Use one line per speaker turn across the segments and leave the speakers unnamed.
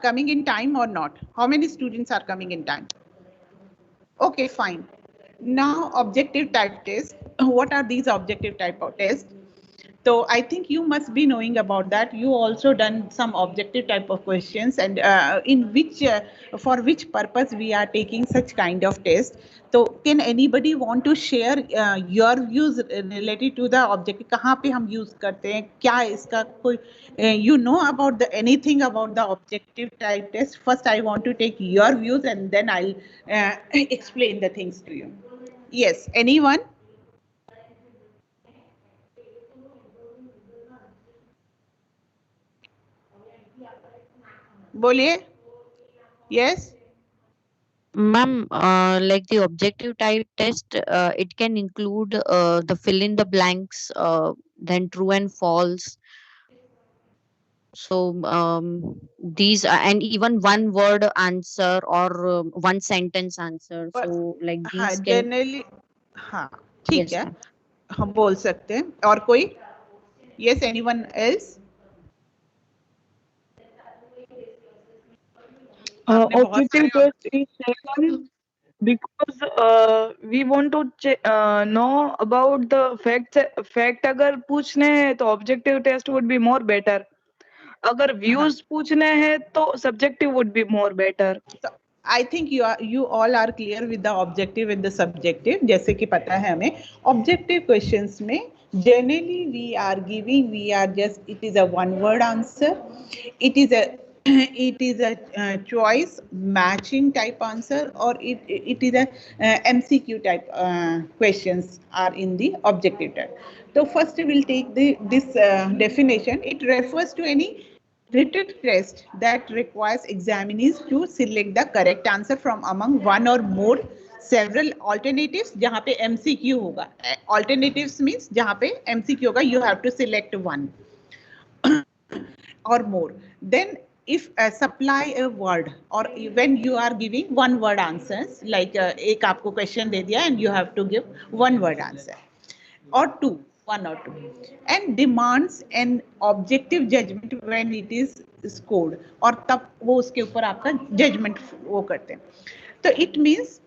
coming in time or not? How many students are coming in time? Okay, fine. Now, objective type test. What are these objective type of tests? So I think you must be knowing about that. You also done some objective type of questions, and in which for which purpose we are taking such kind of test. So can anybody want to share your views related to the objective? कहाँ पे हम use करते हैं? क्या इसका कोई you know about the anything about the objective type test? First, I want to take your views, and then I'll explain the things to you. Yes, anyone? बोलिए. Yes.
Ma'am, like the objective type test, it can include the fill in the blanks, then true and false. So these and even one word answer or one sentence answer. So like
हाँ
these can.
Generally. हाँ ठीक
Yes,
है.
ma'am.
हम बोल सकते हैं. और कोई? Yes, anyone else? आपने बहुत
Objective
सारे.
test is taken because we want to know about the facts. Fact अगर पूछने हैं तो objective test would be more better. अगर views पूछने हैं तो subjective would be more better.
So, I think you all are clear with the objective and the subjective. जैसे कि पता है हमें objective questions में generally we are just it is a one word answer. It is a choice matching type answer, or it is a MCQ type questions are in the objective type. So first we will take this definition. It refers to any written test that requires examinees to select the correct answer from among one or more several alternatives. जहाँ पे MCQ होगा. Alternatives means जहाँ पे MCQ होगा, you have to select one or more. Then if supply a word, or when you are giving one word answers, like एक आपको question दे दिया and you have to give one word answer or two, one or two, and demands an objective judgment when it is scored, और तब वो उसके ऊपर आपका judgment वो करते हैं. तो it means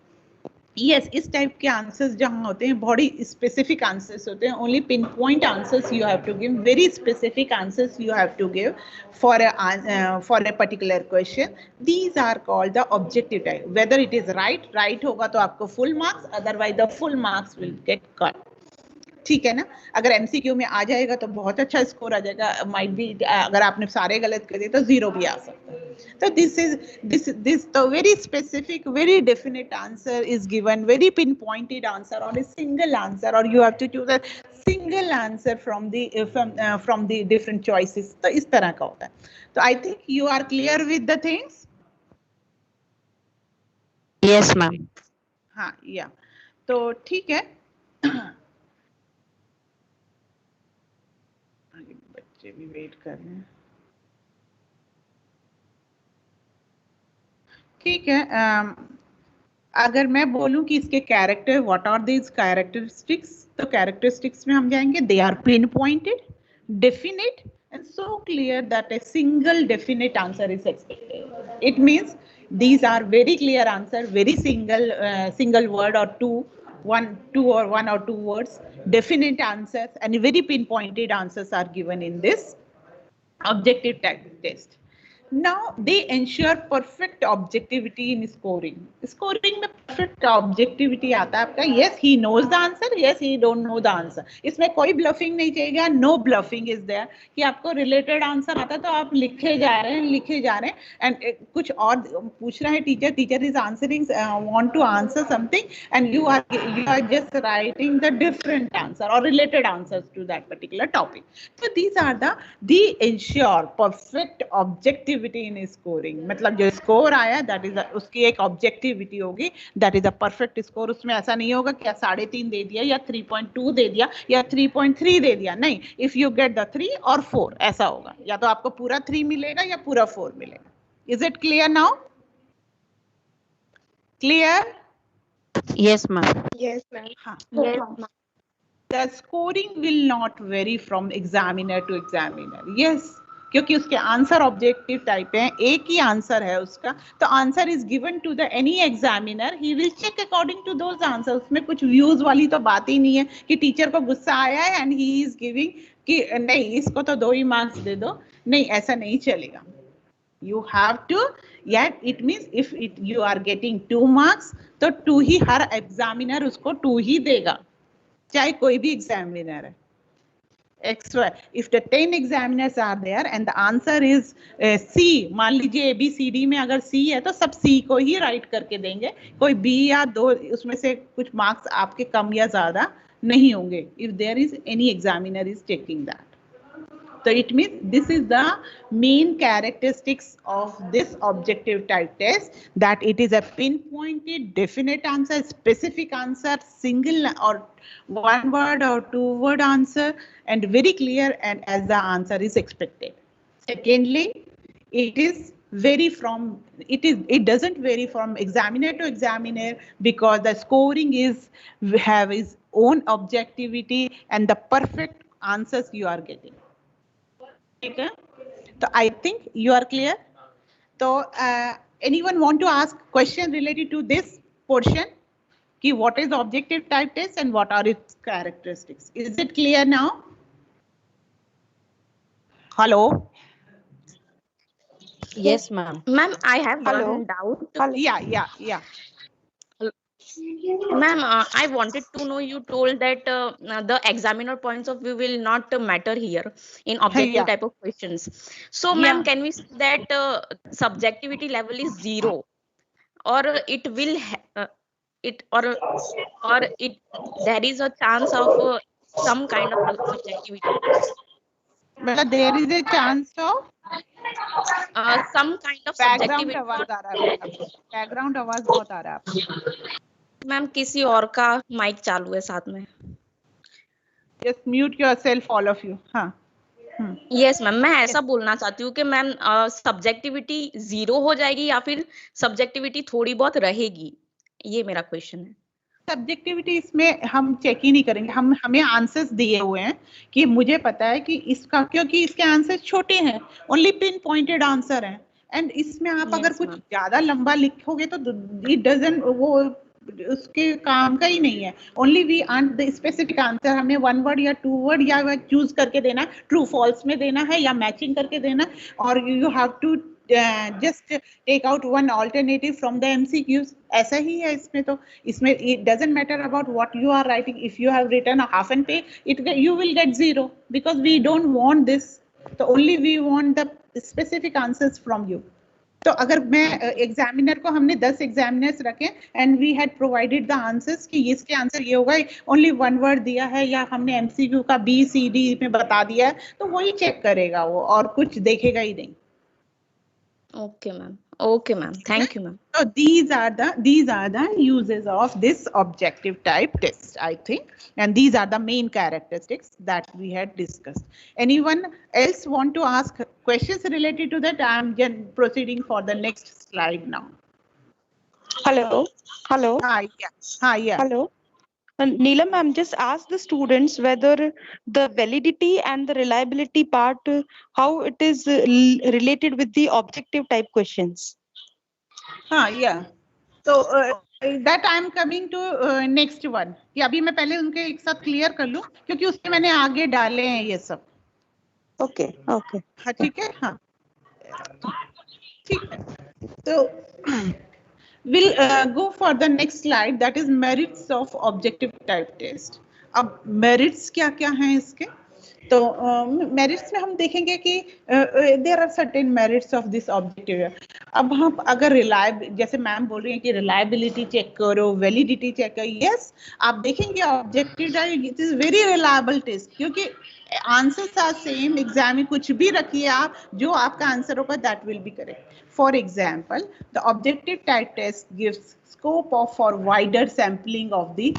yes, इस टाइप के आंसर्स जहाँ होते हैं बड़ी स्पेसिफिक आंसर्स होते हैं. Only pin point answers you have to give, very specific answers you have to give for a particular question. These are called the objective type. Whether it is right होगा तो आपको full marks, otherwise the full marks will get cut. ठीक है ना. अगर MCQ में आ जाएगा तो बहुत अच्छा स्कोर आ जाएगा. माइट बी अगर आपने सारे गलत कर दिए तो जीरो भी आ सकता है. तो this the very specific, very definite answer is given, very pinpointed answer, or a single answer, or you have to choose a single answer from the different choices. तो इस तरह का होता है. तो I think you are clear with the things.
Yes, ma'am.
हाँ या तो ठीक है. बच्चे भी वेट कर रहे हैं. ठीक है. अगर मैं बोलूं कि इसके character, what are these characteristics, तो कैरेक्टरिस्टिक्स में हम जाएंगे. They are pin pointed, definite and so clear that a single definite answer is expected. It means these are very clear answer, very single word or one or two words, definite answers, and very pinpointed answers are given in this objective type test. Now they ensure perfect objectivity in scoring. Scoring में perfect objectivity आता है आपका. Yes, he knows the answer. Yes, he don't know the answer. इसमें कोई bluffing नहीं चाहिएगा. No bluffing is there. कि आपको related answer आता है तो आप लिखे जा रहे हैं and कुछ और पूछ रहा है teacher is answering, want to answer something, and you are just writing the different answer or related answers to that particular topic. So these are the ensure perfect objectivity in scoring. मतलब जो score आया that is उसकी एक objectivity होगी, that is a perfect score. उसमें ऐसा नहीं होगा क्या 3.5 दे दिया या 3.2 दे दिया या 3.3 दे दिया. नहीं, इफ यू गेट द 3 और 4 ऐसा होगा. या तो आपको पूरा 3 मिलेगा या पूरा 4 मिलेगा. Is it clear now? Clear?
Yes, ma'am.
Yes, ma'am.
हाँ.
Yes, ma'am.
The scoring will not vary from examiner to examiner. Yes, क्योंकि उसके आंसर ऑब्जेक्टिव टाइप है, एक ही आंसर है उसका, तो answer is given to the any examiner, he will check according to those answer. उसमें कुछ व्यूज वाली तो बात ही नहीं है कि टीचर को गुस्सा आया है एंड ही इज गिविंग कि नहीं इसको तो 2 ही मार्क्स दे दो, नहीं ऐसा नहीं चलेगा। You have to, yeah, it means if you are getting 2 marks, तो 2 ही हर एग्जामिनर उसको 2 ही देगा, चाहे कोई भी एग्जामिनर है। Extra, if the 10 examiners are there and the answer is C, मान लीजिए ABCD में अगर C है तो सब C को ही राइट करके देंगे, कोई B या 2 उसमें से कुछ मार्क्स आपके कम या ज्यादा नहीं होंगे, if there is any examiner is checking that. So it means this is the main characteristics of this objective type test, that it is a pinpointed, definite answer, specific answer, single or one word or 2 word answer, and very clear and as the answer is expected. Secondly, it doesn't vary from examiner to examiner because the scoring have its own objectivity and the perfect answers you are getting. ठीक है, तो I think you are clear. तो anyone want to ask question related to this portion कि what is objective type test and what are its characteristics? Is it clear now? Hello?
Yes, ma'am.
Ma'am, I have
Hello.
one doubt.
या
Ma'am, I wanted to know, you told that the examiner points of view will not matter here in objective
Yeah.
type of questions. So,
Yeah.
ma'am, can we say that subjectivity level is 0, or it will it or it there is a chance of some kind of subjectivity,
मतलब there is a chance of
some kind of
background
subjectivity?
आवाज आ रहा है, background आवाज बहुत आ रहा है आपको।
Ma'am किसी और का माइक चालू है साथ में।
Just mute yourself all of you. हाँ
यस मैम, मैं ऐसा बोलना चाहती हूँ कि मैम सब्जेक्टिविटी 0 हो जाएगी या फिर सब्जेक्टिविटी थोड़ी बहुत रहेगी, ये मेरा क्वेश्चन है।
सब्जेक्टिविटी इसमें हम चेक ही नहीं करेंगे, हमें आंसर्स दिए हुए हैं कि मुझे पता है कि इसका, क्योंकि इसके आंसर्स छोटे हैं, ओनली पिन पॉइंटेड आंसर हैं, एंड इसमें आप अगर
Yes,
कुछ
ma'am.
ज्यादा लंबा लिखोगे तो इट डजंट, वो उसके काम का ही नहीं है। Only we want the specific answer, हमें 1 वर्ड या 2 वर्ड या चूज करके देना, ट्रू फॉल्स में देना है या मैचिंग करके देना, और you have to just take out one alternative from the MCQs. ऐसा ही है इसमें, तो इसमें it doesn't matter about what you are writing. If you have written a half and page, you will get 0 because we don't want this. So only we want the specific answers from you. तो अगर मैं examiner को, हमने 10 examiners रखे and we had provided the answers कि इसके answer ये होगा, ओनली 1 वर्ड दिया है या हमने एमसीक्यू का BCD में बता दिया है, तो वही चेक करेगा वो, और कुछ देखेगा ही नहीं।
Okay ma'am, thank you ma'am.
So these are the uses of this objective type test, I think, and these are the main characteristics that we had discussed. Anyone else want to ask questions related to that? I am proceeding for the next slide now.
Hello.
Hi, yeah.
Hello. Neelam, ma'am, just ask the students whether the validity and the reliability part, how it is related with the objective type questions.
Yeah. So that I am coming to next one. कि अभी मैं पहले उनके एक साथ clear कर लूं, क्योंकि उसके मैंने आगे डाले हैं ये सब।
Okay.
हाँ ठीक है, हाँ ठीक है। तो we'll go for the next slide, that is merits of objective type test. अब merits क्या क्या हैं इसके? तो merits में हम देखेंगे कि there are certain merits of this objective. अब हम अगर जैसे मैम बोल रही हैं कि reliability चेक करो, validity चेक करो, yes, आप देखेंगे objective type it is very reliable test, क्योंकि आंसर्स आर सेम, एग्जाम में कुछ भी रखिए आप, जो आपका आंसर होगा that will be correct. For example, the objective type test gives scope of for wider sampling of the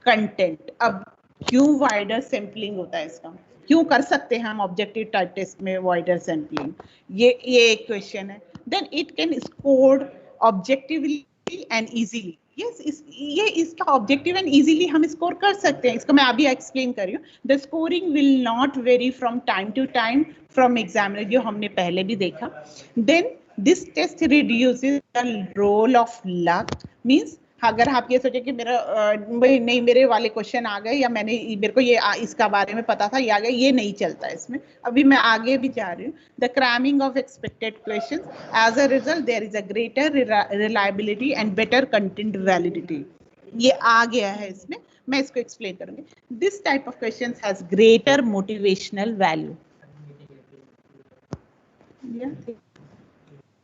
content. अब क्यों वाइडर सैम्पलिंग होता है इसका, क्यों कर सकते हैं हम ऑब्जेक्टिव टाइप टेस्ट में वाइडर सैम्पलिंग, ये एक क्वेश्चन है। Then it can score objectively and easily, yes ये इसका ऑब्जेक्टिव एंड इजीली हम स्कोर कर सकते हैं. इसको मैं अभी एक्सप्लेन कर रही हूँ. The scoring will not vary from time to time from examiner, जो हमने पहले भी देखा. Then this test reduces the role of luck. Means अगर आप ये सोचे कि मेरा नहीं मेरे वाले क्वेश्चन आ गए या मेरे को ये इसका बारे में पता था ये आ गया, ये नहीं चलता है इसमें. अभी मैं आगे भी जा रही हूँ. The cramming of expected questions, as a result there is a greater reliability and better content validity. ये आ गया है इसमें, मैं इसको एक्सप्लेन करूंगी. This type of questions has greater motivational value.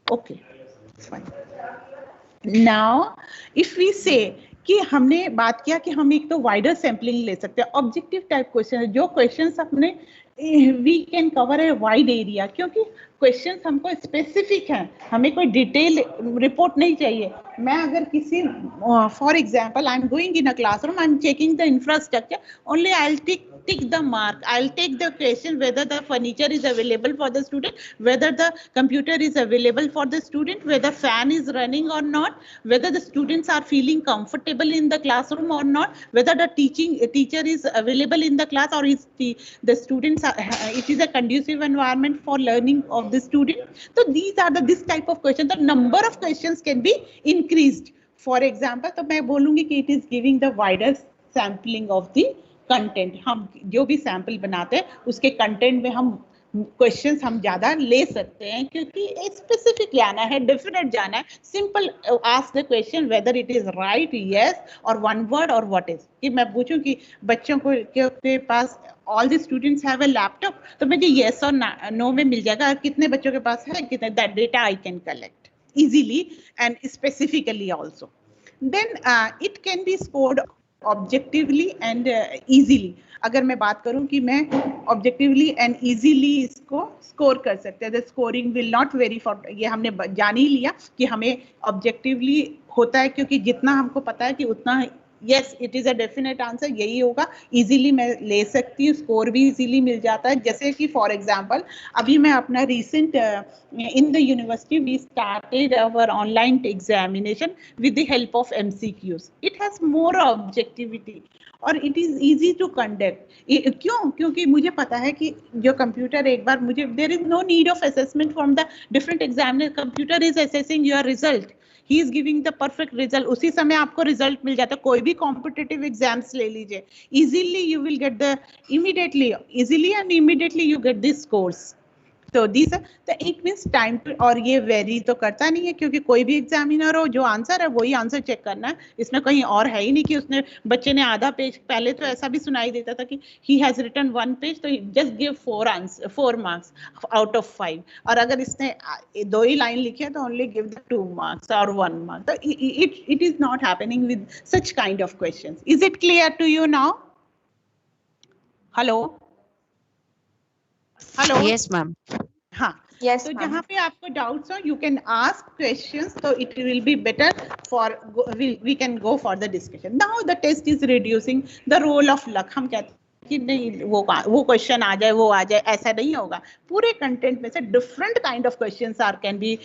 Okay fine. Now, if we say कि हमने बात किया कि हम एक तो वाइडर सैम्पलिंग ले सकते हैं. ऑब्जेक्टिव टाइप क्वेश्चन, जो क्वेश्चंस अपने we can cover a wide area, क्योंकि क्वेश्चंस हमको स्पेसिफिक हैं, हमें कोई डिटेल रिपोर्ट नहीं चाहिए. मैं अगर किसी for example I am going in a classroom, I am checking the infrastructure, only I will tick the mark, I'll take the question whether the furniture is available for the student, whether the computer is available for the student, whether fan is running or not, whether the students are feeling comfortable in the classroom or not, whether the teacher is available in the class, or is the students are, it is a conducive environment for learning of the student. So these are this type of questions. The number of questions can be increased. For example, तो मैं बोलूंगी कि it is giving the wider sampling of the content. हम जो भी sample बनाते हैं उसके कंटेंट में हम क्वेश्चंस हम ज्यादा ले सकते हैं, क्योंकि स्पेसिफिक जाना है, डेफिनेट जाना है. Simple ask the question whether it is right, yes और वन वर्ड और व्हाट इज. कि मैं पूछूं कि बच्चों को के पास all the students have a laptop, तो मुझे यस और नो में मिल जाएगा. कितने बच्चों के पास है, कितने, that data I can collect easily and specifically also. Then it can be scored objectively and easily. अगर मैं बात करूं कि मैं ऑब्जेक्टिवली एंड इजीली इसको स्कोर कर सकते हैं. The scoring will not vary for, ये हमने जान ही लिया कि हमें ऑब्जेक्टिवली होता है, क्योंकि जितना हमको पता है कि उतना yes it is a definite answer यही होगा. इजीली मैं ले सकती हूँ, स्कोर भी इजीली मिल जाता है. जैसे कि फॉर एग्जांपल अभी मैं अपना recent in the university we started our online examination with the help of MCQs. It has more objectivity और it is easy to conduct. क्यों? क्योंकि मुझे पता है कि जो कंप्यूटर एक बार मुझे, there is no need of assessment from the different examiner. Computer is assessing your result, he is giving the perfect result. उसी समय आपको रिजल्ट मिल जाता है. कोई भी कॉम्पिटिटिव एग्जाम्स ले लीजिए, easily you will get the immediately, easily and immediately you get this scores. तो this it means time to, और ये वेरी तो करता नहीं है, क्योंकि कोई भी एग्जामिनर हो जो आंसर है वही आंसर चेक करना है. इसमें कहीं और है ही नहीं कि उसने बच्चे ने आधा पेज, पहले तो ऐसा भी सुनाई देता था कि ही हैज रिटन 1 पेज तो just give 4 marks out of 5, और अगर इसने 2 ही लाइन लिखी है तो ओनली गिव द 2 मार्क्स और 1 मार्क. तो it is not happening with such kind of questions. Is it clear to you now? Hello hello.
Yes, ma'am.
हाँ.
Yes,
तो
ma'am.
जहाँ पे आपको डाउट्स हो यू कैन आस्क क्वेश्चंस, तो it will be better for we can go for the discussion. Now the test is reducing the role of luck. हम कहते हैं कि नहीं वो क्वेश्चन आ जाए, वो आ जाए, ऐसा नहीं होगा. पूरे कंटेंट में से different kind of questions are can be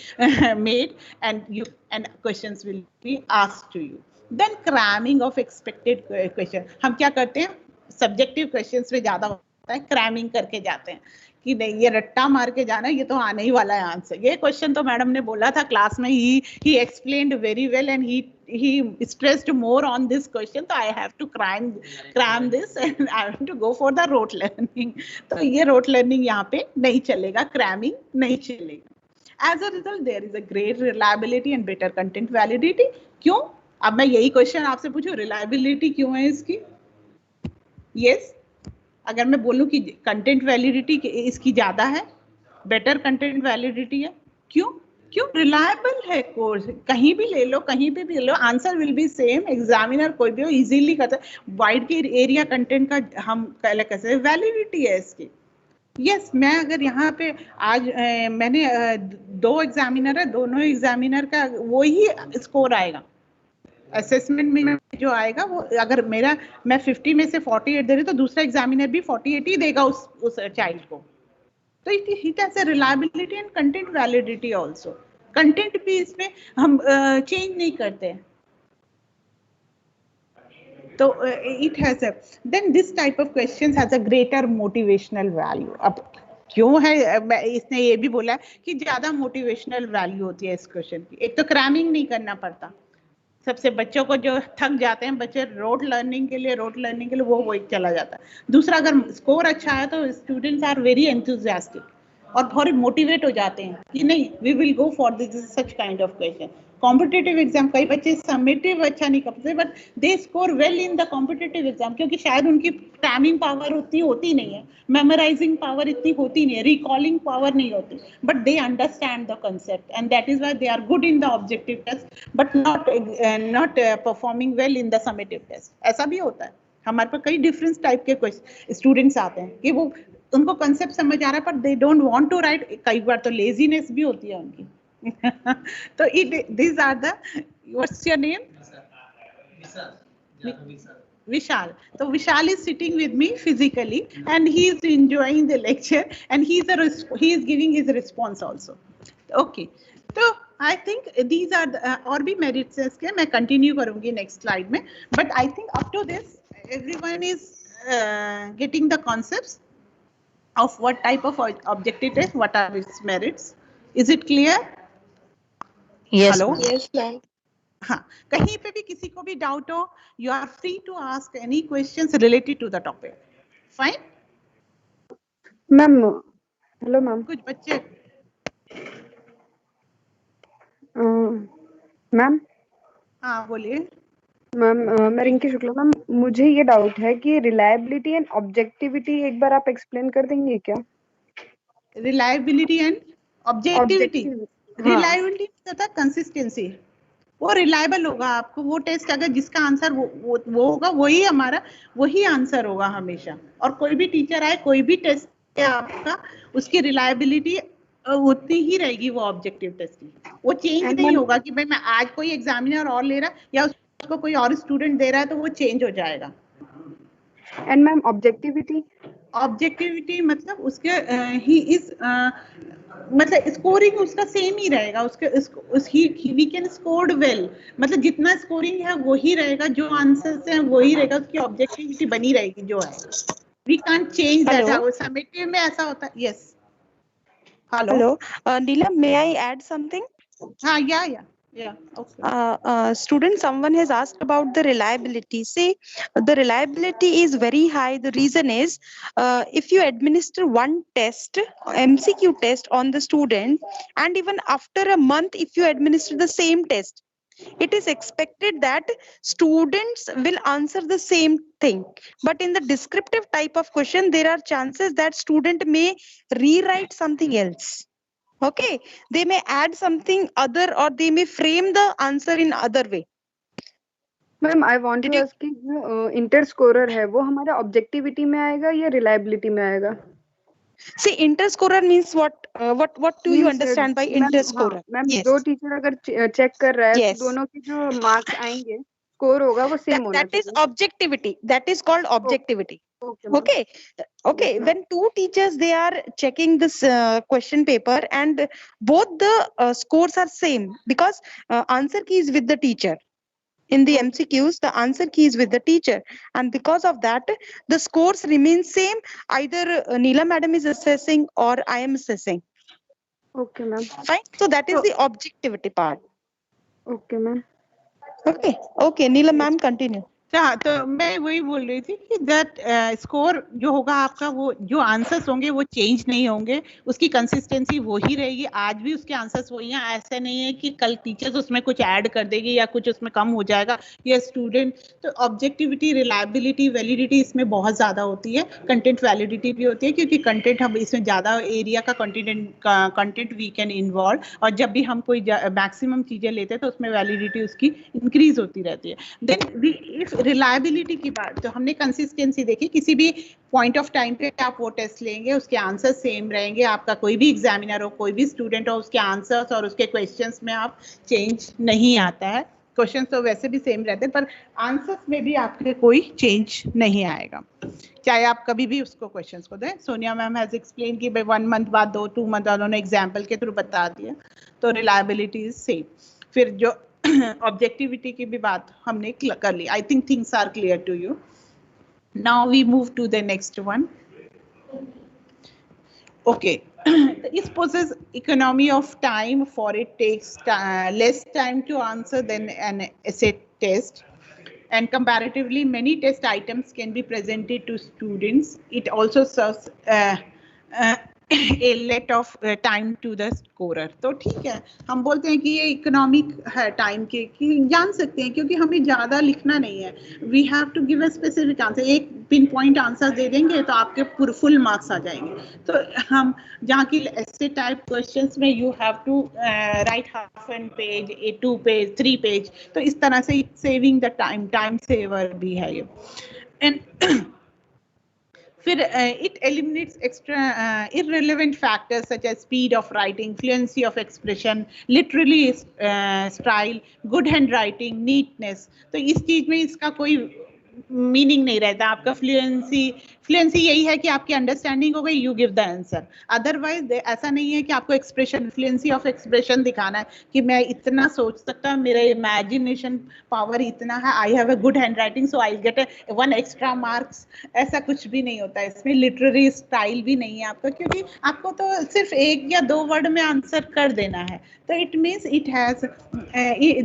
made and questions will be asked to you. Then cramming of expected question. हम क्या करते हैं, सब्जेक्टिव क्वेश्चंस में ज्यादा होता है, क्रैमिंग करके जाते हैं कि नहीं ये रट्टा मार के जाना, ये तो आने ही वाला है आंसर. ये क्वेश्चन तो मैडम ने बोला था क्लास में, ही explained very well and he stressed more on this question, so I have to cram this and I have to go for the rote learning. तो ये rote learning यहाँ पे नहीं चलेगा, cramming नहीं चलेगा. As a result, there is a great reliability and better content validity. क्यों? अब मैं यही क्वेश्चन आपसे पूछूं, reliability क्यों है इसकी? Yes. अगर मैं बोलूं कि कंटेंट वैलिडिटी इसकी ज्यादा है, बेटर कंटेंट वैलिडिटी है, क्यों? रिलायबल है कोर्स. कहीं भी ले लो, कहीं पे भी ले लो, answer will be same. Examiner कोई भी हो इजीली करता है. वाइड के एरिया कंटेंट का हम कैसे वैलिडिटी है इसकी. यस, मैं अगर यहाँ पे आज मैंने 2 एग्जामिनर है, दोनों एग्जामिनर का वही स्कोर आएगा. असेसमेंट में जो आएगा वो, अगर मैं 50 में से 48 दे रही तो दूसरा एग्जामिनर भी 48 ही देगा उस चाइल्ड को. तो it has a reliability and content validity also. Content भी इसमें हम चेंज नहीं करते हैं. तो it has a, then this type of questions has a greater motivational value. अब क्यों है, इसने ये भी बोला कि ज्यादा मोटिवेशनल वैल्यू होती है इस क्वेश्चन की। एक तो क्रैमिंग नहीं करना पड़ता, सबसे बच्चों को जो थक जाते हैं बच्चे रोड लर्निंग के लिए वो एक चला जाता है। दूसरा, अगर स्कोर अच्छा है तो स्टूडेंट्स आर वेरी एंथुजियास्टिक और बहुत मोटिवेट हो जाते हैं कि नहीं, we will go for this such kind of question. Competitive exam, कई बच्चे समेटिव अच्छा नहीं करते but they score well in the competitive exam, क्योंकि शायद उनकी टाइमिंग पावर उतनी होती नहीं है, मेमोराइजिंग पावर इतनी होती नहीं है, रिकॉलिंग पावर नहीं होती, but they understand the concept and that is why they are good in the objective test but not performing well in the summative test. ऐसा भी होता है, हमारे पास कई डिफरेंट टाइप के स्टूडेंट्स आते हैं कि वो उनको कंसेप्ट समझ आ रहा है पर they don't want to write, कई बार तो लेजीनेस भी होती है उनकी। तो these are the, what's your name? Vishal. So Vishal is sitting with me physically and he is enjoying the lecture and he is giving his response also. Okay. So I think these are the, और भी merits है इसके, मैं continue करूँगी next slide में, but I think up to this everyone is getting the concepts of what type of objective test, what are its merits. Is it clear?
Yes,
Hello?
ma'am.
Yes, ma'am.
हाँ, कहीं पे भी किसी को भी doubt हो, you are free to ask any questions related to the topic. Fine?
Ma'am hello ma'am.
कुछ बच्चे
मैम
हाँ बोलिए।
मैम मैं रिंकी शुक्ला। मैम मुझे ये डाउट है कि रिलायबिलिटी एंड ऑब्जेक्टिविटी एक बार आप एक्सप्लेन कर देंगे क्या?
Reliability and objectivity. रिलायबिलिटी तथा कंसिस्टेंसी, वो रिलायबल होगा आपको, वो टेस्ट अगर जिसका आंसर वो होगा वही हमारा वही आंसर होगा हमेशा। और कोई भी टीचर आए, कोई भी टेस्ट है आपका, उसकी रिलायबिलिटी उतनी ही रहेगी वो ऑब्जेक्टिव टेस्ट की, वो चेंज नहीं होगा कि भाई मैं आज कोई एग्जामिनर और ले रहा या उसको कोई और स्टूडेंट दे रहा है तो वो चेंज हो जाएगा।
एंड मैम ऑब्जेक्टिविटी,
ऑब्जेक्टिविटी मतलब उसके ही इज मतलब स्कोरिंग उसका सेम ही रहेगा, उसके वी कैन स्कोर्ड वेल, मतलब जितना स्कोरिंग है वही रहेगा, जो आंसर्स हैं वही रहेगा, उसकी ऑब्जेक्टिविटी बनी रहेगी जो है। We can't change that. Summative में ऐसा होता है। Yes hello
Neelam, may I add something?
हाँ yeah okay.
Student, someone has asked about the reliability. See, the reliability is very high. The reason is, if you administer one test, MCQ test on the student, and even after a month, if you administer the same test, it is expected that students will answer the same thing. But in the descriptive type of question, there are chances that student may rewrite something else. Okay, they may add something other, or they may frame the answer in other way.
Ma'am I want to ask कि जो inter scorer है वो हमारा objectivity में आएगा या reliability में आएगा?
See, inter scorer means what? What do you understand by inter scorer?
Ma'am
Yes.
दो टीचर अगर चेक कर रहा है
Yes.
तो दोनों के जो मार्क्स आएंगे, स्कोर होगा वो सेम होना
That is objectivity. That is called objectivity.
चाहिए।
Okay. When two teachers, they are checking this question paper and both the scores are same, because answer key is with the teacher. In the MCQs, the answer key is with the teacher, and because of that, the scores remain same. Either Neela madam is assessing or I am assessing.
Okay ma'am.
Fine. So that is the objectivity part.
Okay ma'am.
Okay. Neela ma'am, continue.
हाँ, तो मैं वही बोल रही थी कि that score जो होगा आपका, वो जो आंसर्स होंगे वो चेंज नहीं होंगे, उसकी कंसिस्टेंसी वही रहेगी, आज भी उसके आंसर्स वही हैं। ऐसा नहीं है कि कल टीचर्स उसमें कुछ ऐड कर देगी या कुछ उसमें कम हो जाएगा या स्टूडेंट। तो ऑब्जेक्टिविटी, रिलायबिलिटी, वैलिडिटी इसमें बहुत ज़्यादा होती है। कंटेंट वैलिडिटी भी होती है क्योंकि कंटेंट हम इसमें ज़्यादा एरिया का कंटेंट वी कैन इन्वॉल्व, और जब भी हम कोई मैक्सिमम चीज़ें लेते हैं तो उसमें वैलिडिटी उसकी इंक्रीज होती रहती है। देन इफ रिलायबिलिटी की बात, तो हमने कंसिस्टेंसी देखी, किसी भी पॉइंट ऑफ टाइम पे आप वो टेस्ट लेंगे उसके आंसर सेम रहेंगे, आपका कोई भी एग्जामिनर हो, कोई भी स्टूडेंट हो, उसके आंसर्स और उसके क्वेश्चंस में आप चेंज नहीं आता है। क्वेश्चंस तो वैसे भी सेम रहते हैं पर आंसर्स में भी आपके कोई चेंज नहीं आएगा, चाहे आप कभी भी उसको क्वेश्चंस को दें। सोनिया मैम हैज एक्सप्लेन कि भाई 1 मंथ बाद 2 मंथ बाद उन्होंने एग्जाम्पल के थ्रू बता दिया, तो रिलायबिलिटी इज सेम। फिर जो ऑब्जेक्टिविटी की भी बात हमने कर ली. I think things are clear to you. Now we move to the next one. Okay. This poses economy of time, for it takes less time to answer than an essay test, and comparatively many test items can be presented to students. It also serves a lot of time to the scorer. तो ठीक है, हम बोलते हैं कि ये economic है time के, कि जान सकते हैं क्योंकि हमें ज्यादा लिखना नहीं है. We have to give a specific answer. एक पिन पॉइंट आंसर दे देंगे तो आपके फुल मार्क्स आ जाएंगे. तो हम जहाँ की ऐसे टाइप क्वेश्चंस में you have to write half an page, 2 page, 3 page. तो इस तरह से सेविंग द टाइम सेवर भी है ये. एंड फिर it eliminates extra irrelevant factors such as speed of writing, fluency of expression, literary style, good handwriting, neatness. तो इस चीज में इसका कोई मीनिंग नहीं रहता. आपका फ्लुएंसी यही है कि आपकी अंडरस्टैंडिंग हो गई, you give the answer. Otherwise ऐसा नहीं है कि आपको एक्सप्रेशन, फ्लुएंसी ऑफ एक्सप्रेशन दिखाना है कि मैं इतना सोच सकता हूँ, मेरा इमेजिनेशन पावर इतना है, I have a good hand writing so I get 1 extra marks. ऐसा कुछ भी नहीं होता है इसमें. लिटरेरी स्टाइल भी नहीं है आपका, क्योंकि आपको तो सिर्फ 1 या 2 वर्ड में आंसर कर देना है. तो it means it has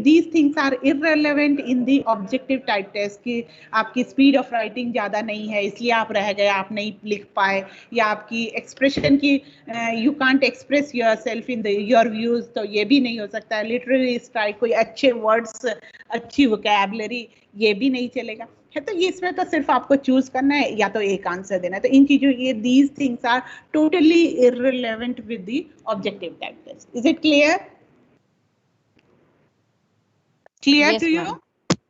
these things are irrelevant in the objective type test. की आपकी स्पीड ऑफ राइटिंग ज्यादा नहीं है इसलिए आप रह गए, आप नहीं लिख पाए, या आपकी एक्सप्रेशन की you can't express yourself in your views, तो ये भी नहीं हो सकता है. लिटरेरी स्टाइल, कोई अच्छे वर्ड्स, अच्छी वोकैबुलरी, ये भी नहीं चलेगा है. तो ये इसमें तो सिर्फ आपको चूज करना है या तो एक आंसर देना है. तो इन चीजों, ये these things are totally irrelevant with the objective type test. Is it clear? Clear
Yes,
to you?
ma'am.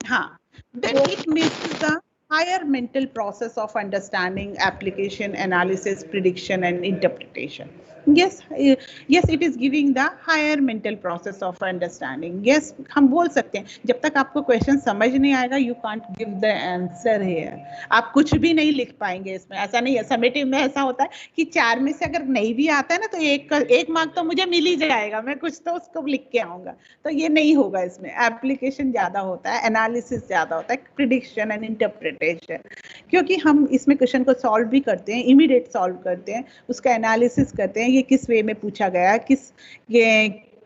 हाँ. Then it misses the higher mental process of understanding, application, analysis, prediction, and interpretation. Yes, it is giving the higher mental process of understanding. Yes, हम बोल सकते हैं जब तक आपको question समझ नहीं आएगा, you can't give the answer here. आप कुछ भी नहीं लिख पाएंगे इसमें. ऐसा नहीं है. समेटिव में ऐसा होता है कि 4 में से अगर नहीं भी आता है ना, तो एक मार्क तो मुझे मिल ही जाएगा, मैं कुछ तो उसको लिख के आऊंगा. तो ये नहीं होगा इसमें. एप्लीकेशन ज्यादा होता है, एनालिसिस ज्यादा होता है, प्रिडिक्शन एंड इंटरप्रिटेशन. क्योंकि हम इसमें क्वेश्चन को सॉल्व भी करते हैं, इमीडिएट सॉल्व करते हैं, उसका एनालिसिस करते हैं, ये किस वे में पूछा गया,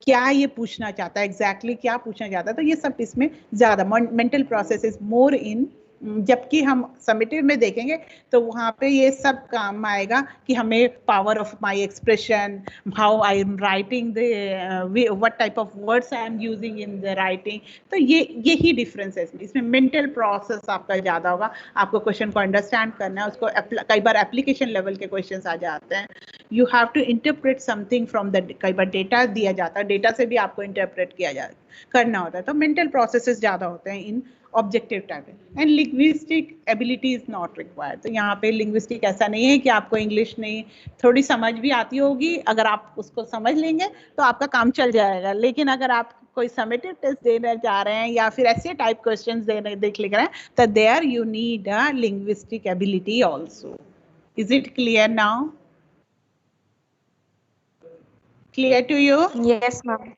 क्या ये पूछना चाहता है, एग्जैक्टली क्या पूछना चाहता है. तो ये सब इसमें ज्यादा मेंटल प्रोसेस इज मोर इन. जबकि हम समेटिव में देखेंगे तो वहाँ पे ये सब काम आएगा कि हमें power of my expression, how I am writing what type of words I am using in the writing. तो यही डिफरेंस है इसमें. मेंटल प्रोसेस आपका ज्यादा होगा. आपको क्वेश्चन को अंडरस्टैंड करना है, उसको कई बार एप्लीकेशन लेवल के क्वेश्चन आ जाते हैं. You have to interpret something from the, कई बार डेटा दिया जाता है, डेटा से भी आपको इंटरप्रेट करना होता है. तो मेंटल प्रोसेसेस ज्यादा होते हैं in objective type. And linguistic ability is not required. तो यहाँ पे लिंग्विस्टिक ऐसा नहीं है कि आपको इंग्लिश नहीं, थोड़ी समझ भी आती होगी, अगर आप उसको समझ लेंगे तो आपका काम चल जाएगा. लेकिन अगर आप कोई समेटिव टेस्ट देना चाह रहे हैं या फिर ऐसे टाइप क्वेश्चंस लिख रहे हैं, तो there you need a linguistic ability also. Is it clear now? Clear to you?
Yes, ma'am.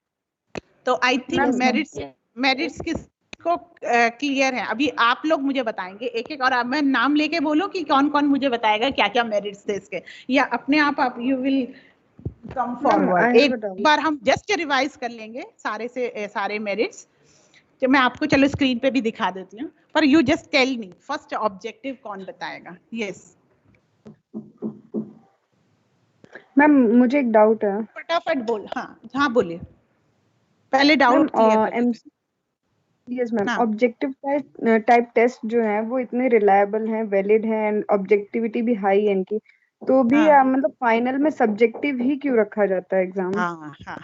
तो I think
Yes, ma'am.
Merits किसको क्लियर है? अभी आप लोग मुझे बताएंगे एक एक, और अब मैं नाम लेके बोलूं कि कौन कौन मुझे बताएगा क्या क्या मेरिट्स थे इसके, या अपने आप यू विल कम फॉरवर्ड. एक बार हम जस्ट रिवाइज कर लेंगे सारे मेरिट्स. तो मैं आपको चलो स्क्रीन पे भी दिखा देती हूँ, पर you just tell me first objective कौन बताएगा? यस
मैम, मुझे एक डाउट है.
फटाफट बोल. हाँ बोलिए. पहले डाउट
यस मैम,
हाँ.
ऑब्जेक्टिव टाइप टेस्ट जो है वो इतने रिलायबल हैं, वैलिड हैं, एंड ऑब्जेक्टिविटी भी हाई है इनकी, तो भी
हाँ.
मतलब फाइनल में सब्जेक्टिव ही क्यों रखा जाता है एग्जाम?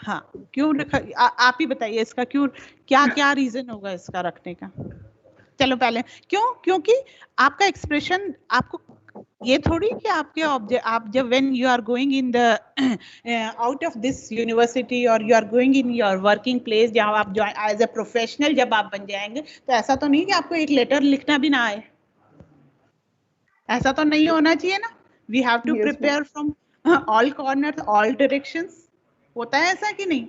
हाँ क्यों रखा? आप ही बताइए इसका क्यों, क्या रीजन होगा इसका रखने का? चलो पहले क्योंकि आपका एक्सप्रेशन, आपको ये थोड़ी कि आपके आप जब when you are going in the out of this university और you are going in your working place, जहाँ आप एज अ प्रोफेशनल जब आप बन जाएंगे, तो ऐसा तो नहीं कि आपको एक लेटर लिखना भी ना आए. ऐसा तो नहीं होना चाहिए ना. We have to prepare from all corners, all directions. होता है ऐसा कि नहीं?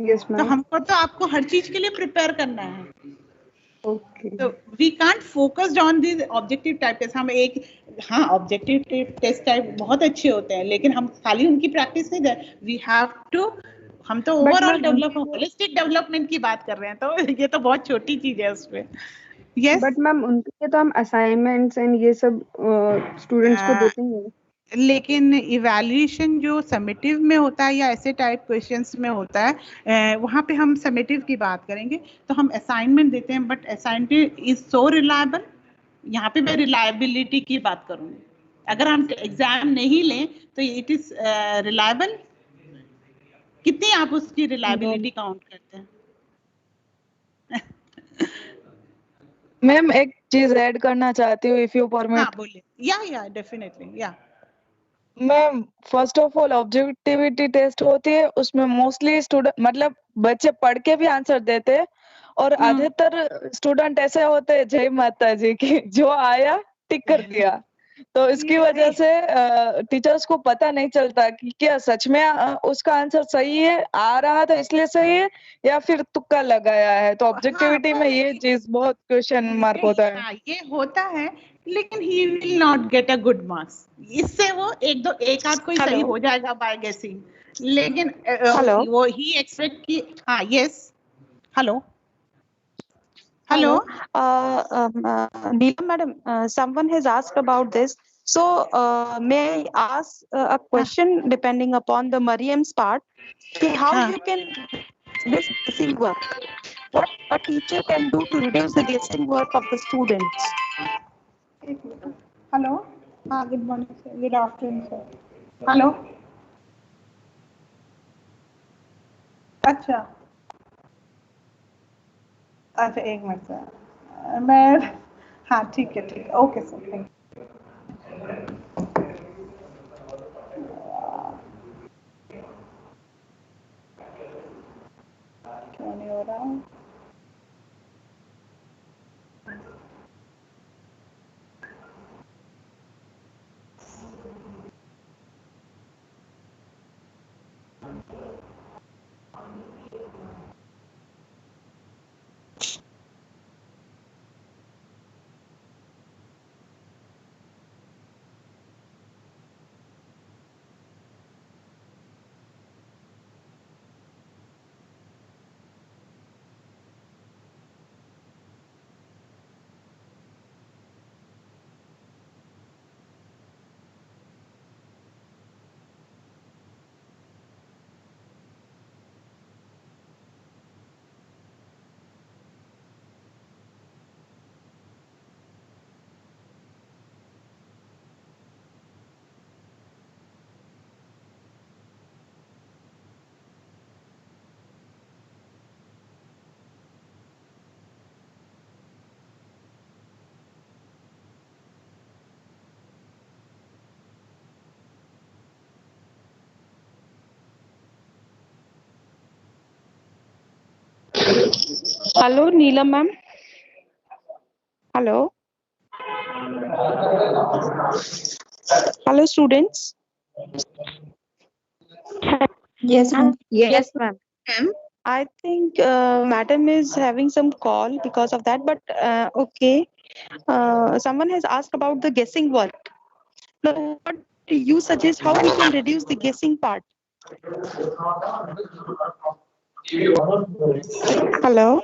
यस
तो
मैम।
हमको तो आपको हर चीज के लिए प्रिपेयर करना है।
ओके।
तो we can't focused on this objective type test. हम एक, हाँ ऑब्जेक्टिव टेस्ट टाइप बहुत अच्छे होते हैं, लेकिन हम खाली उनकी प्रैक्टिस नहीं दे, वी हैव टू, हम तो
but
overall
ma'am
development, holistic development की बात कर रहे हैं, तो ये तो बहुत छोटी चीज है उसमें। यस,
बट मैम उनके लिए तो हम असाइनमेंट्स एंड ये सब स्टूडेंट्स को देते ही हैं।
लेकिन इवैल्यूएशन जो समेटिव में होता है या ऐसे टाइप क्वेश्चंस में होता है, वहाँ पे हम समेटिव की बात करेंगे, तो हम असाइनमेंट देते हैं, but assignment is so reliable. यहाँ पे मैं रिलायबिलिटी की बात करूँगी। अगर हम एग्जाम नहीं लें तो इट इज रिलायबल, कितनी आप उसकी
नो
रिलायबिलिटी काउंट करते हैं?
मैम, एक चीज ऐड करना चाहती हूँ, इफ यू
हाँ
परमिट।
बोलिए। Yeah definitely yeah.
Ma'am, first of all objectivity test होती है, उसमें मोस्टली स्टूडेंट मतलब बच्चे पढ़ के भी आंसर देते हैं, और अधिकतर स्टूडेंट ऐसे होते हैं, जय माता जी की, जो आया टिक कर दिया। तो इसकी वजह से टीचर्स को पता नहीं चलता कि क्या सच में उसका आंसर सही है, आ रहा था इसलिए सही है, या फिर तुक्का लगाया है। तो
हाँ
ऑब्जेक्टिविटी में ये चीज बहुत क्वेश्चन मार्क होता है।
हाँ ये होता है, लेकिन he will not get a good marks. इससे वो एक आध कोई सही
हेलो
हो जाएगा बाय गेसिंग, लेकिन
हेलो
वो ही एक्सपेक्ट की। हाँ yes, hello hello.
Hello Neelam madam, someone has asked about this. So, may I ask a
हाँ
question depending upon the Mariam's part? कि how
हाँ
you can this guessing work? What a teacher can do to reduce the guessing work of the students?
Hello, हाँ good morning sir, good afternoon sir. Hello, अच्छा अच्छा एक minute sir, मैं, हाँ ठीक है ओके सर, थैंक यू। क्यों नहीं हो रहा?
Hello, Neelam ma'am. Hello. Hello, students.
Yes, ma'am. Yes, ma'am.
I think madam is having some call because of that, but okay. Someone has asked about the guessing work. Now, what do you suggest how we can reduce the guessing part? Hello.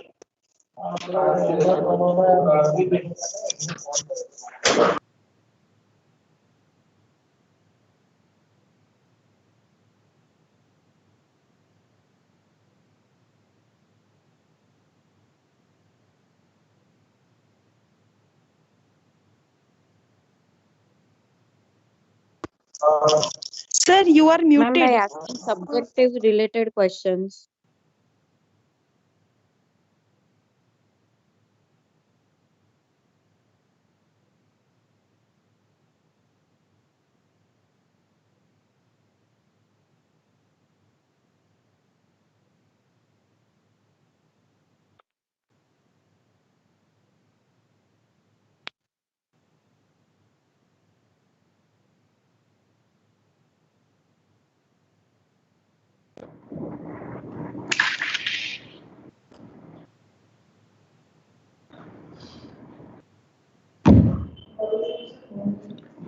Sir, you are
Ma'am, by
muted.
asking subjective related questions.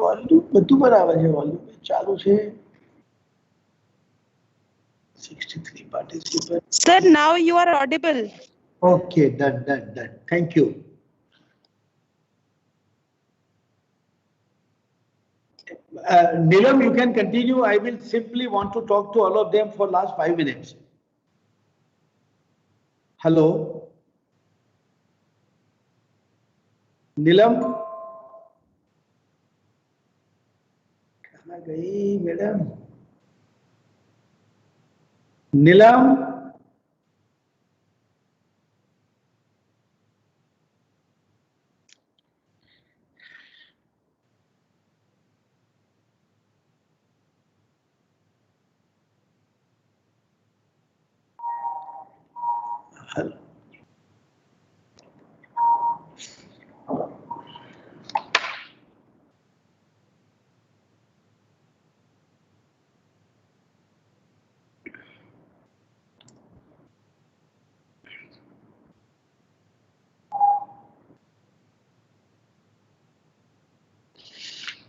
Volume બધું બરાબર છે, volume ચાલુ છે. 63 participants.
Sir, now you are audible.
Okay, done. Thank you. Neelam, you can continue. I will simply want to talk to all of them for last 5 minutes. Hello? Neelam? कहाँ गई madam? नीलम?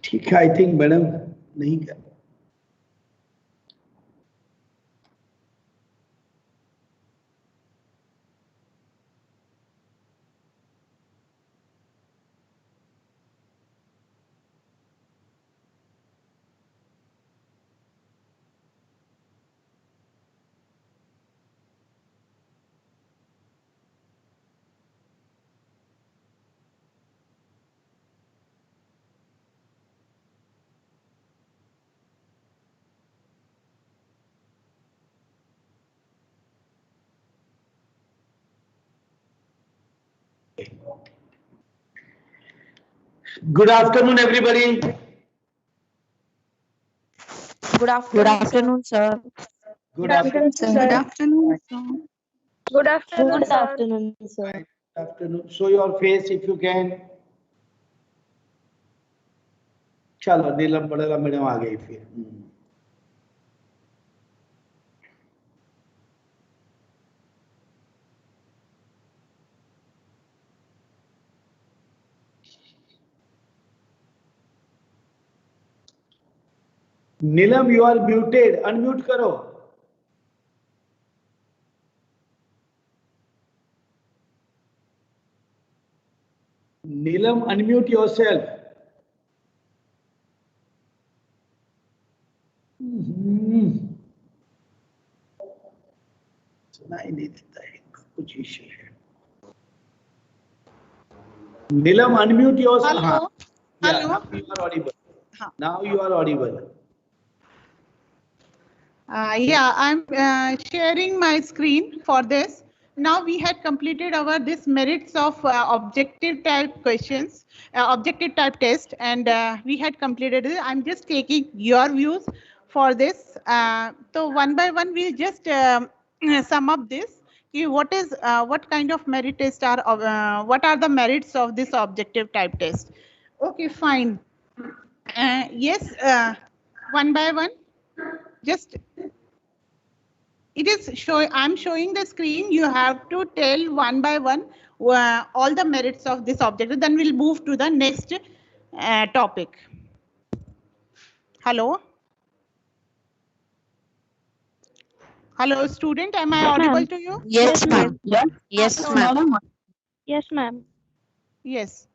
ठीक है, I think madam नहीं कर. Good afternoon, everybody.
Good afternoon, sir.
Good afternoon.
Good afternoon, sir.
Good afternoon,
Good
sir.
afternoon, sir.
Good afternoon. Show your face if you can. चलो नीलम बड़ेला madam आ गई फिर. नीलम, you are muted. Unmute करो. नीलम, unmute yourself. सुनाई नहीं देता है, कुछ issue है. नीलम, unmute yourself.
Hello.
Yeah,
Hello.
now you are audible.
हाँ.
Now you are audible.
Yeah, I'm sharing my screen for this. Now we had completed our this merits of objective type questions, objective type test, and we had completed it. I'm just taking your views for this. So one by one, we'll just sum up this. What kind of merit test are what are the merits of this objective type test? Okay, fine. Yes, one by one. Just it is showing. I'm showing the screen. You have to tell one by one all the merits of this objective. Then we'll move to the next topic. Hello. Hello, student. Am I audible to you?
Yes, ma'am. Yes, ma'am.
Yes, ma'am.
Yes.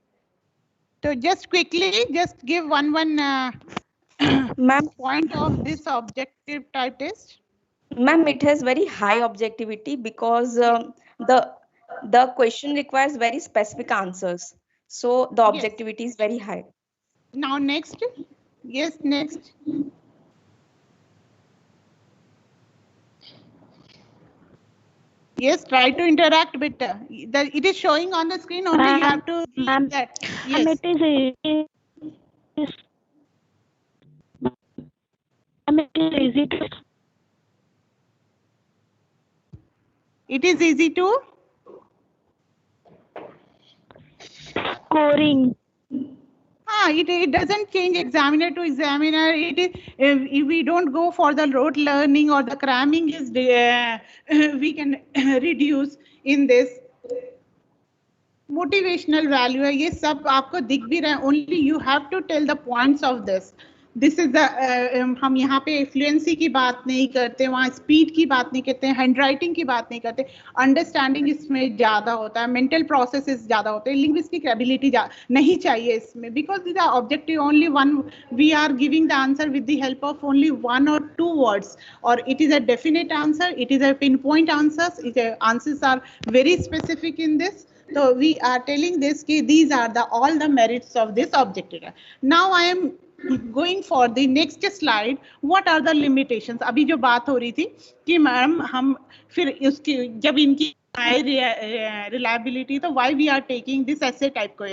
So just quickly, just give one
Ma'am,
point of this objective type test.
ma'am, it has very high objectivity because the question requires very specific answers. So the
Yes.
objectivity is very high.
Now next. Yes, next. Yes, try to interact with it is showing on the screen only. You have to see
Ma'am,
that.
ma'am,
Yes.
it is easy to
It is easy to
scoring.
it doesn't change examiner to examiner. It is if we don't go for the rote learning or the cramming is we can reduce in this. Motivational value है, ये सब आपको दिख भी रहा है. Only you have to tell the points of this is the. हम यहाँ पे फ्लुएंसी की बात नहीं करते, वहाँ स्पीड की बात नहीं करते, हैंड राइटिंग की बात नहीं करते, अंडरस्टैंडिंग इसमें ज्यादा होता है, मेंटल प्रोसेसेस ज्यादा होते हैं, लिंग्विस्टिक एबिलिटी नहीं चाहिए इसमें, because the objective only one, we are giving the answer with the help of only 1 or 2 words, or it is a definite answer, it is a pinpoint answers, answers are very specific in this. So we are telling this ki these are all the merits of this objective. Now I am going for the next slide. What are the limitations? अभी जो बात हो रही थी कि ma'am हम फिर उसकी जब इनकी रिलायबिलिटी, तो why we are taking this ऐसे टाइप को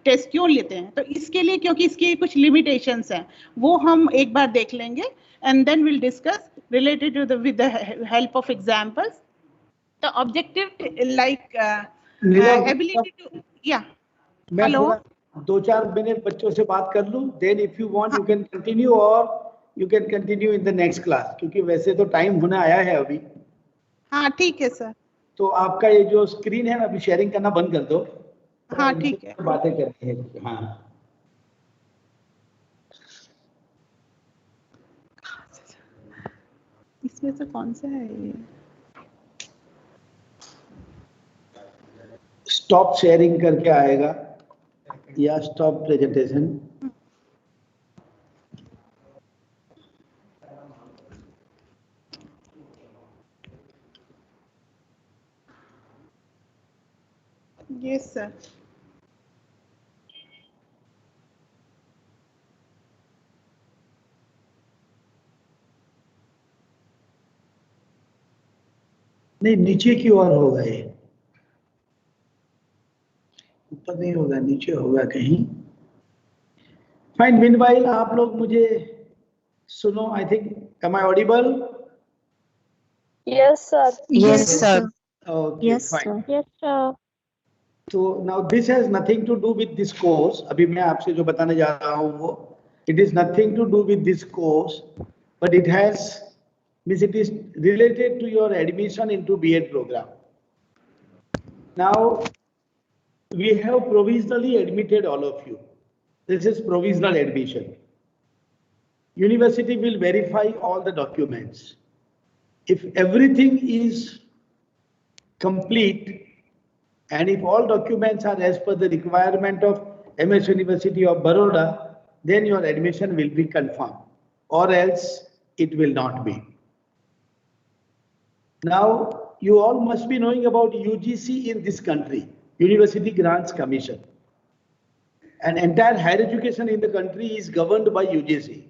टेस्ट क्यों लेते हैं, तो इसके लिए क्योंकि इसकी कुछ लिमिटेशंस हैं, वो हम एक बार देख लेंगे and then we'll discuss related to with the help of examples. The objective like ability to, yeah.
मैं
Hello.
2-4 मिनट बच्चों से बात कर लूं, then if you want you can continue or you can continue in the next class, क्योंकि वैसे तो time होने आया है अभी.
हाँ ठीक है सर.
तो आपका ये जो स्क्रीन है ना, अभी शेयरिंग करना बंद कर दो.
हाँ ठीक है.
बातें करनी है. हाँ
इसमें से कौन सा है ये?
स्टॉप शेयरिंग करके आएगा या स्टॉप प्रेजेंटेशन.
Yes sir.
नहीं, नीचे की ओर होगा, ये ऊपर नहीं होगा, नीचे होगा कहीं. फाइन. मीनवाइल आप लोग मुझे सुनो. I think, am I audible?
Yes, sir.
Yes, sir.
Okay,
Yes,
fine.
sir.
Yes, sir.
So now this has nothing to do with this course. अभी मैं आपसे जो बताने जा रहा हूँ वो, it is nothing to do with this course, but it has, means it is related to your admission into B.Ed program. Now we have provisionally admitted all of you. This is provisional admission. University will verify all the documents. If everything is complete and if all documents are as per the requirement of MS University of Baroda, then your admission will be confirmed, or else it will not be. Now, you all must be knowing about UGC in this country, University Grants Commission. And entire higher education in the country is governed by UGC.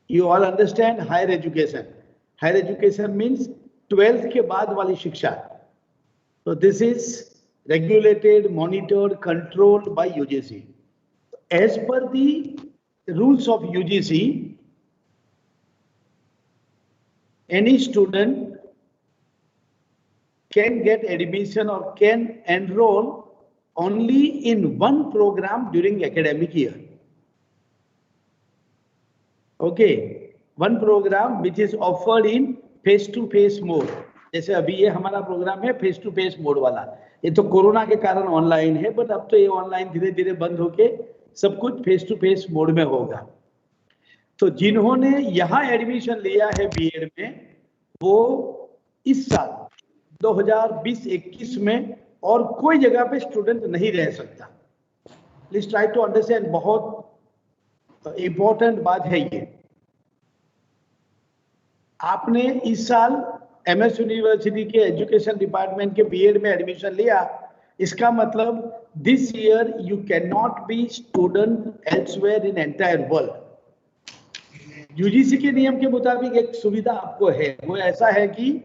You all understand higher education. Higher education means 12th के बाद वाली शिक्षा. So this is regulated, monitored, controlled by UGC. As per the rules of UGC, any student can get admission or can enroll only in one program during academic year. Okay, one program which is offered in face-to-face mode. जैसे अभी ये हमारा programme है face to face mode वाला. ये तो corona के कारण ऑनलाइन है, बट अब तो ये ऑनलाइन धीरे धीरे बंद होके सब कुछ फेस टू फेस मोड में होगा. तो जिन्होंने यहाँ एडमिशन लिया है बीएड में, वो इस साल 2020-21 में और कोई जगह पे स्टूडेंट नहीं रह सकता. प्लीज ट्राई टू अंडरस्टैंड, बहुत इंपॉर्टेंट बात है ये. आपने इस साल एमएस यूनिवर्सिटी के एजुकेशन डिपार्टमेंट के बीएड में एडमिशन लिया, इसका मतलब this year you can not be student elsewhere in entire world. UGC के नियम के मुताबिक एक सुविधा आपको है, वो ऐसा है कि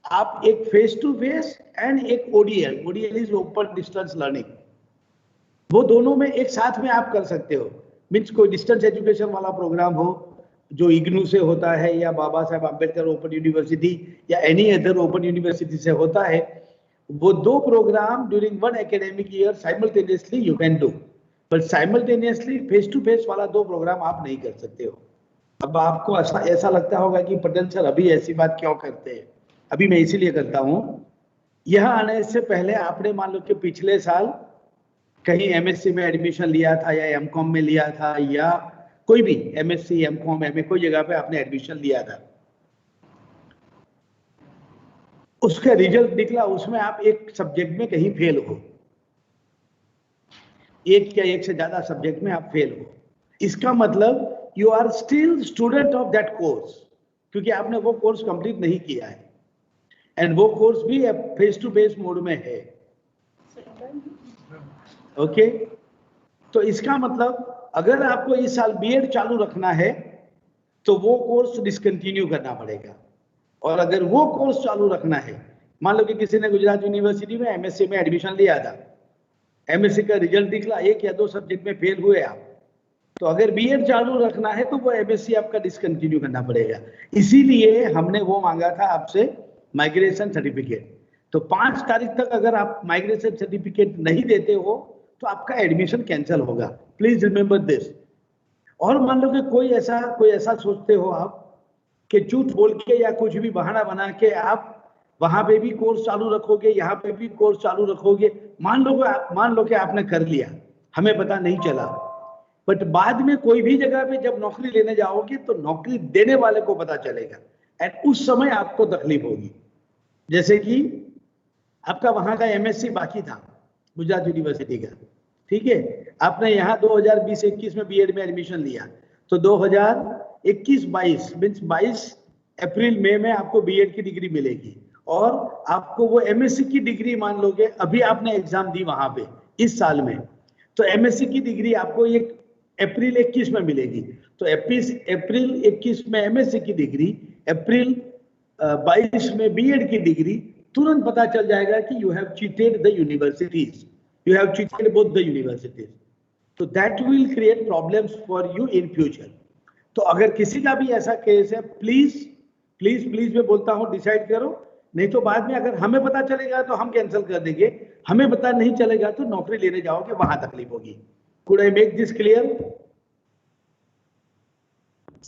आप एक फेस टू फेस एंड एक ODL, ODL is open distance learning, वो दोनों में एक साथ में आप कर सकते हो. मीन्स कोई डिस्टेंस एजुकेशन वाला प्रोग्राम हो जो इग्नू से होता है या बाबा साहेब आम्बेडकर ओपन यूनिवर्सिटी या एनी अदर ओपन यूनिवर्सिटी से होता है, वो दो programme during one academic year simultaneously you can do, but simultaneously face to face वाला दो प्रोग्राम आप नहीं कर सकते हो. अब आपको ऐसा लगता होगा कि पटेल सर अभी ऐसी बात क्यों करते हैं. अभी मैं इसीलिए करता हूँ, यहाँ आने से पहले आपने मान लो कि पिछले साल कहीं एमएससी में एडमिशन लिया था या एमकॉम में लिया था या कोई भी एमएससी एमकॉम एमए कोई जगह पे आपने एडमिशन लिया था, उसका रिजल्ट निकला, उसमें आप एक सब्जेक्ट में कहीं फेल हो, एक या एक से ज्यादा सब्जेक्ट में आप फेल हो, इसका मतलब you are still student of that course, क्योंकि आपने वो कोर्स कंप्लीट नहीं किया है एंड वो कोर्स भी फेस टू फेस मोड में है। ओके तो इसका मतलब अगर आपको इस साल बीएड चालू रखना है तो वो कोर्स डिसकंटिन्यू करना पड़ेगा, और अगर वो कोर्स चालू रखना है, मान लो कि किसी ने गुजरात यूनिवर्सिटी में एमएससी में एडमिशन लिया था, एमएससी का रिजल्ट निकला, एक या दो सब्जेक्ट में फेल हुए आप, तो अगर बीएड चालू रखना है तो वो एमएससी आपका डिसकंटिन्यू करना पड़ेगा। इसीलिए हमने वो मांगा था आपसे माइग्रेशन सर्टिफिकेट। तो 5 तारीख तक अगर आप माइग्रेशन सर्टिफिकेट नहीं देते हो तो आपका एडमिशन कैंसिल होगा, प्लीज रिमेंबर दिस। और मान लो कि कोई ऐसा सोचते हो आप कि झूठ बोल के या कुछ भी बहाना बना के आप वहां पे भी कोर्स चालू रखोगे, यहाँ पे भी कोर्स चालू रखोगे, मान लो कि आपने कर लिया, हमें पता नहीं चला, बट बाद में कोई भी जगह पे जब नौकरी लेने जाओगे तो नौकरी देने वाले को पता चलेगा एंड उस समय आपको तकलीफ होगी। जैसे कि आपका वहां का एमएससी बाकी था गुजरात यूनिवर्सिटी का, ठीक है, आपने यहाँ 2020-21 में बीएड में एडमिशन लिया, तो 2021-22 मीन्स 22 अप्रैल मई में आपको बीएड की डिग्री मिलेगी और आपको वो एमएससी की डिग्री, मान लोगे अभी आपने एग्जाम दी वहां पे इस साल में, तो एमएससी की डिग्री आपको एक अप्रैल 21 में मिलेगी, तो अप्रैल 21 में एमएससी की डिग्री, अप्रैल 22 में बीएड की डिग्री, तुरंत पता चल जाएगा कि you have cheated the universities, you have cheated both the universities, so that will create problems for you in future. तो अगर किसी का भी ऐसा केस है, प्लीज मैं बोलता हूँ डिसाइड करो, नहीं तो बाद में अगर हमें पता चलेगा तो हम कैंसिल कर देंगे, हमें पता नहीं चलेगा तो नौकरी लेने जाओगे वहां तकलीफ होगी। Could I make this clear?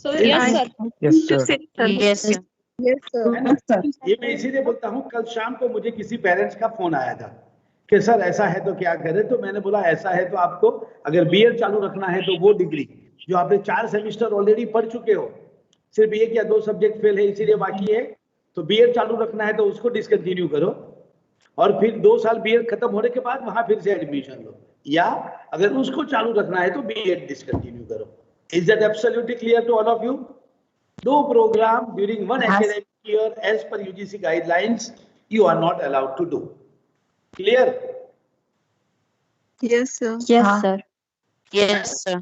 Yes sir.
ये मैं इसीलिए बोलता हूँ, कल शाम को मुझे किसी पेरेंट्स का फोन आया था कि सर ऐसा है तो क्या करें, तो मैंने बोला ऐसा है तो आपको अगर बीएड चालू रखना है तो वो डिग्री जो आपने 4 सेमेस्टर ऑलरेडी पढ़ चुके हो, सिर्फ 1 या 2 सब्जेक्ट फेल है इसीलिए बाकी है, तो बीएड चालू रखना है तो उसको डिसकंटिन्यू करो और फिर 2 साल बीएड खत्म होने के बाद वहां फिर से एडमिशन लो, या अगर उसको चालू रखना है तो बीएड डिसकंटिन्यू करो। Is that absolutely clear to all of you? No program during one academic year as per UGC guidelines you are not allowed to do. Clear?
Yes sir.
Yes sir.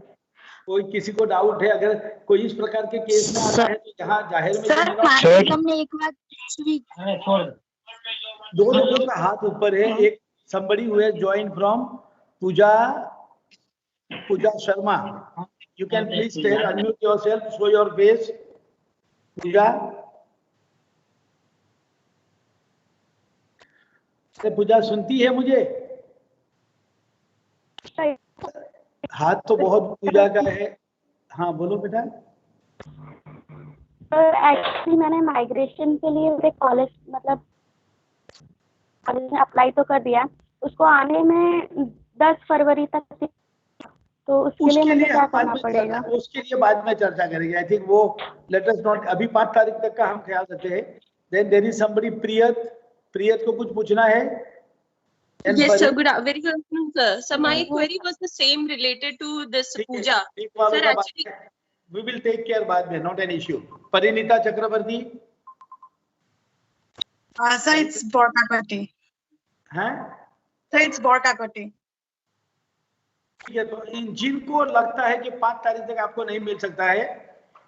कोई किसी को doubt है, अगर कोई इस प्रकार के केस में आता है तो यहाँ जाहिर में
हमने एक बात पूछी,
2 लोगों का हाथ ऊपर है, एक somebody who has joined from Pooja Sharma. You can please tell, unmute yourself, show your face. पूजा सुनती है मुझे? हाथ तो बहुत पूजा का है, हाँ बोलो बेटा।
एक्चुअली मैंने माइग्रेशन के लिए मेरे कॉलेज कॉलेज में अप्लाई तो कर दिया, उसको आने में 10 फरवरी तक, तो उसके लिए मुझे क्या करना पड़ेगा?
उसके लिए बाद में चर्चा करेंगे। आई थिंक वो लेट अस नॉट, अभी 5 तारीख तक का हम ख्याल रखते हैं। देन देयर इज समबडी, प्रियत को कुछ पूछना है?
Yes sir, very good afternoon sir. So my query was the same related to this Pooja. Sir actually
we will take care बाद में, not an issue. Parineeta Chakraborty?
Sir, it's Borkakoti.
हैं?
Sir, it's Borkakoti.
ठीक है, तो जिनको लगता है कि 5 तारीख तक आपको नहीं मिल सकता है,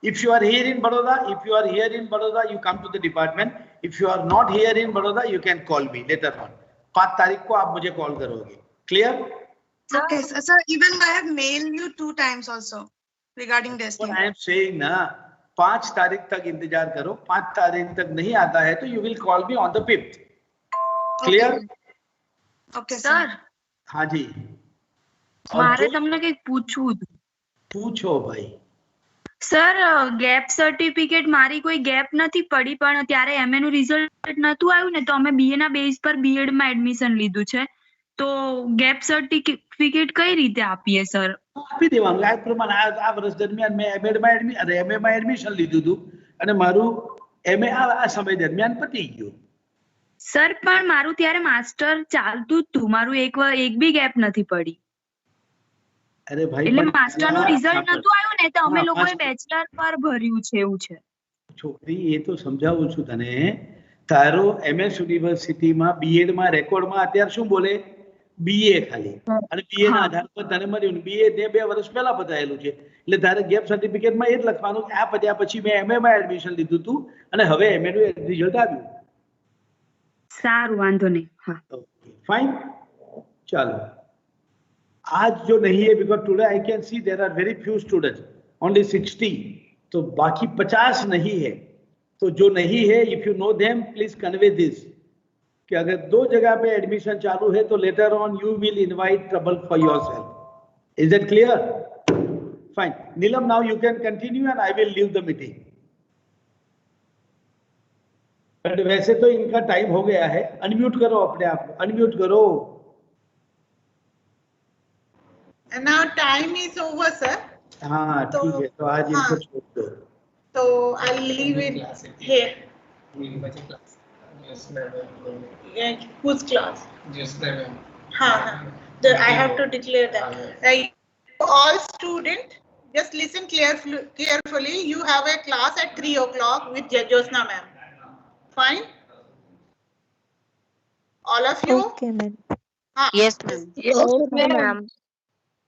if you are here in Baroda, you come to the department. If you are not here in Baroda, you can call me later on. 5 तारीख को आप मुझे कॉल करोगे, clear?
Okay, sir, even I have mailed you 2 times also regarding this.
What I am saying ना, 5 तारीख तक इंतजार करो, 5 तारीख तक नहीं आता है तो you will call me on the 5th. Clear?
Okay sir.
हाँ जी,
મારે તમને કઈક પૂછવું હતું.
પૂછો ભાઈ.
સર ગેપ સર્ટિફિકેટ મારી કોઈ ગેપ નથી પડી, પણ ત્યારે એમએ નું રિઝલ્ટ નતું આવ્યું ને, તો અમે બીએ ના બેઝ પર બીએડ માં એડમિશન લીધું છે, તો ગેપ સર્ટિફિકેટ કઈ રીતે આપીએ સર?
આપી દેવાનું. આ પ્રમાણે આ વર્ષ દરમિયાન મેં MA માં એડમિશન લીધું હતું અને મારું MA આ સમય દરમિયાન પતી ગયું.
સર પણ મારું ત્યારે માસ્ટર ચાલતું જ હતું, મારું એક બી ગેપ નથી પડી.
અરે ભાઈ,
એટલે માસ્ટરનું રિઝલ્ટ નતું આવ્યું ને, તો અમે લોકોએ બેચલર પર ભર્યું છે, એવું છે.
છોકરી, એ તો સમજાવું છું તને. તારો MS યુનિવર્સિટીમાં BEd માં રેકોર્ડમાં અત્યારે શું બોલે? BA ખાલી, અને BA ના આધાર પર તને મળ્યું. BA તે 2 વર્ષ પહેલા બતાવેલું છે, એટલે તારે ગેપ સર્ટિફિકેટમાં એ જ લખવાનું કે આ પત્યા પછી મેં MA માં એડમિશન લીધું હતું અને હવે MA નું રિઝલ્ટ આવ્યું.
સારું, વાંધો નહીં. હા,
फाइन. चलो, आज जो नहीं है, because today I can see there are very few students, only 60, तो बाकी 50 नहीं है. तो जो नहीं है, if you know them, please convey this कि अगर 2 जगह पे एडमिशन चालू है तो later on you will invite trouble for yourself. Is that clear? Fine. Neelam, now you can continue and I will leave the meeting. But वैसे तो इनका टाइम हो गया है. अनम्यूट करो अपने आप को, अनम्यूट करो.
Now time is over, sir.
हाँ, ठीक है, तो आज इनको छोड़ दो.
So I'll leave it here. Yeah, whose class? हाँ, I have to declare that. All student, just listen carefully. You have a class at 3 o'clock with Josna ma'am. Fine? All of you?
Okay, ma'am.
Yes,
ma'am.
Okay, ma'am.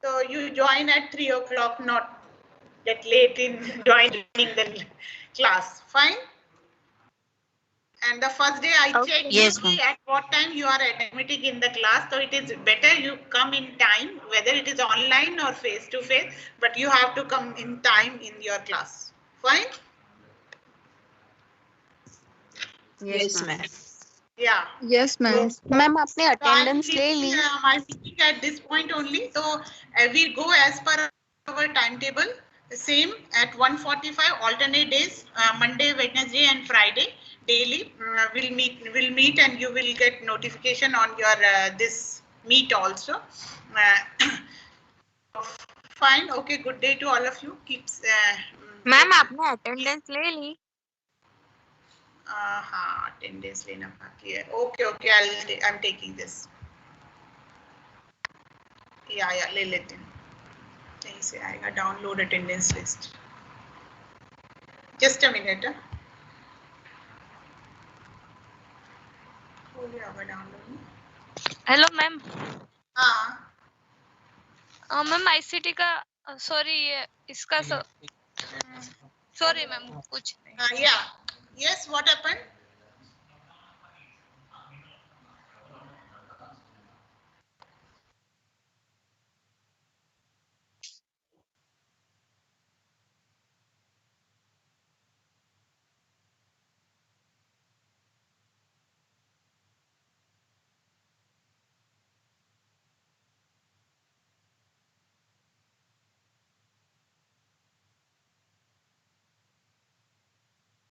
So you join at 3 o'clock, not get late in joining the class. Fine? And the first day I checked
Yes,
you at what time you are admitting in the class. So it is better you come in time, whether it is online or face to face, but you have to come in time in your class. Fine?
Yes, ma'am.
Yeah.
Yes ma'am.
Ma'am आपने attendance ले ली?
My meeting at this point only. So we go as per our timetable. Same at 1:45 alternate days, Monday, Wednesday, and Friday daily. We'll meet, and you will get notification on your this meet also. Fine. Okay. Good day to all of you. Keeps.
Ma'am आपने attendance ले ली?
हाँ, attendance लेना बाकी है. Okay. I'm taking this. या ले लेते हैं. कहीं से आएगा download attendance list. Just a minute. हो गया होगा डाउनलोड.
Hello ma'am.
हाँ
मैम ICT का सॉरी ये इसका सॉरी मैम कुछ नहीं.
Yeah. Yes, what happened?